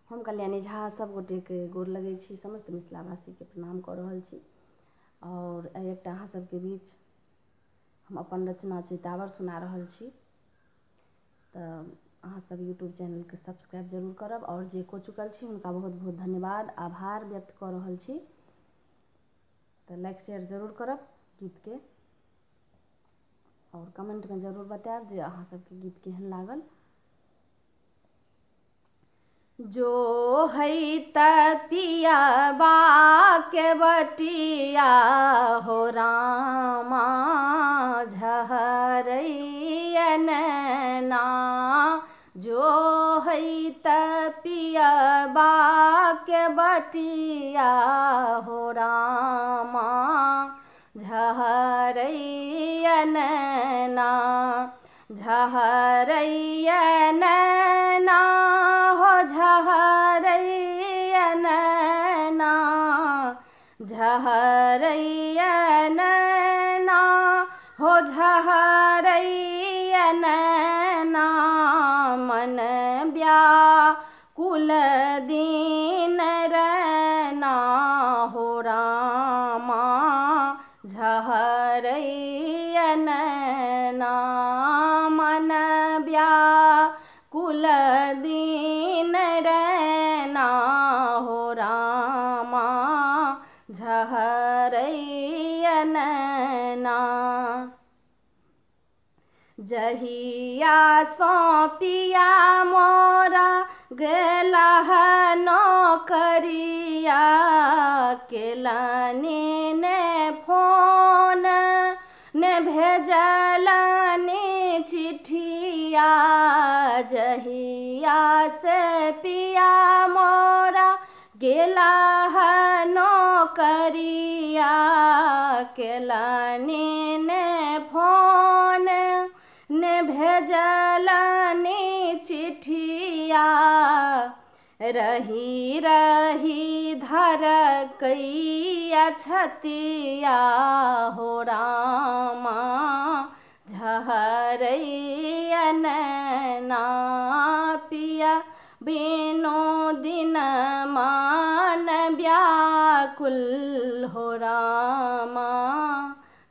हम कल्याणी झा सब गोटे के गोर लगे छी, समस्त मिथिलावासी के प्रणाम कऽ रहल छी। और एकटा अहाँ सबके बीच हम अपन रचना चैतावर सुना रहल छी। तऽ अहाँ सब यूट्यूब चैनल के सब्सक्राइब जरूर करब और जे कऽ चुकल छी हुनका बहुत बहुत धन्यवाद आभार व्यक्त कऽ रहल छी। तऽ लाइक शेयर जरूर करब गीत के और कमेंट में जरूर बताएब जे अहाँ सबके गीत केहन लागल। जो है पियबा के बटिया हो रामा झहरैयन ना, जो है पियबा के बटिया हो रामा झहरैयन ना, झहरैयन ना हो झहरैयन ना, झहरैयन ना हो झहरैयन ना, मन व्याकुल दीन रैना हो रामा झहरैयन ना, मन व्याकुल दीन रैना हो रामा झहरैयन ना। जहिया सौंपिया मोरा गेलह नौकरिया, केलनी ने फोन ने भेजलनी चिट्ठिया, जहिया से पिया मोरा गेलह नौकरिया, केलनी ने फोन ने भेजलनी चिट्ठिया, रही रही धड़कैया छतिया हो रामा झहरैयन ना, पिया बिनु दिन मान व्याकुल हो रामा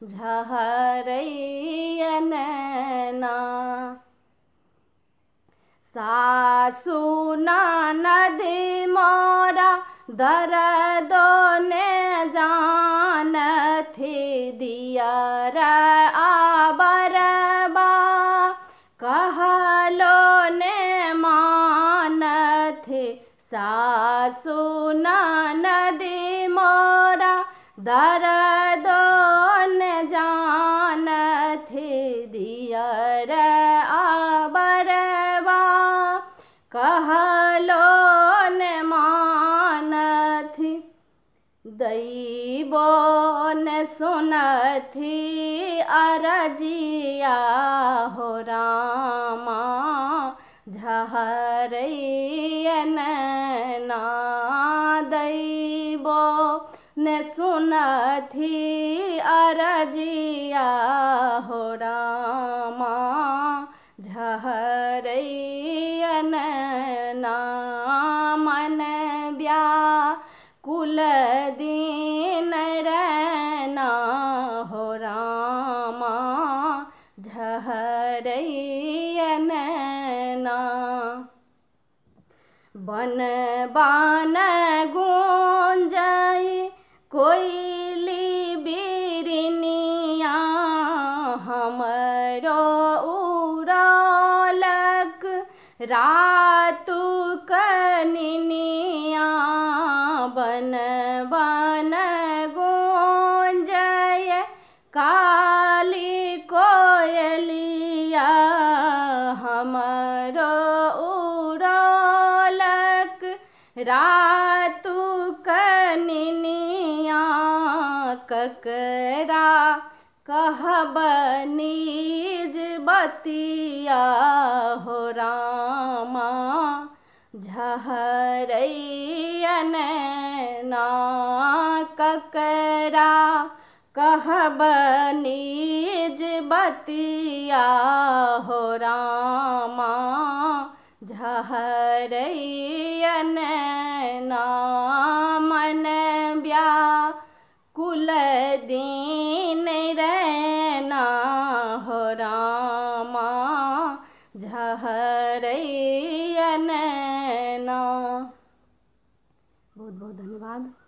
झहरैयन ना। सासु ननद मोरा दर्दो ने जानथि, दियर आबरबा कहलो ने मानथि, सासु ननद मोरा दर्दो ने जानथि, दियर आबरबा कहलो ने मानथि, दैबो ने सुनथि अरजिया हो रामा झहरैयन ना, दैबो ने सुनथि अरजिया हो रामा झहरैयन ना, मन व्याकुल दीन रैना हो रामा झहरैयन ना। बन बान गूंजई कोयली बिरनिया, हमरो उड़लक रातु कनिनिया, बन बन गूंजय काली कोयलिया, हमरो उड़लक रातु कनिनिया, ककरा कहब निज बतिया हो रामा झहरैयन ना, ककरा कहब निज बतिया हो रामा झहरैयन नैना मन व्याकुल दीन रैना हो रामा झहरैया नैना। बहुत बहुत धन्यवाद।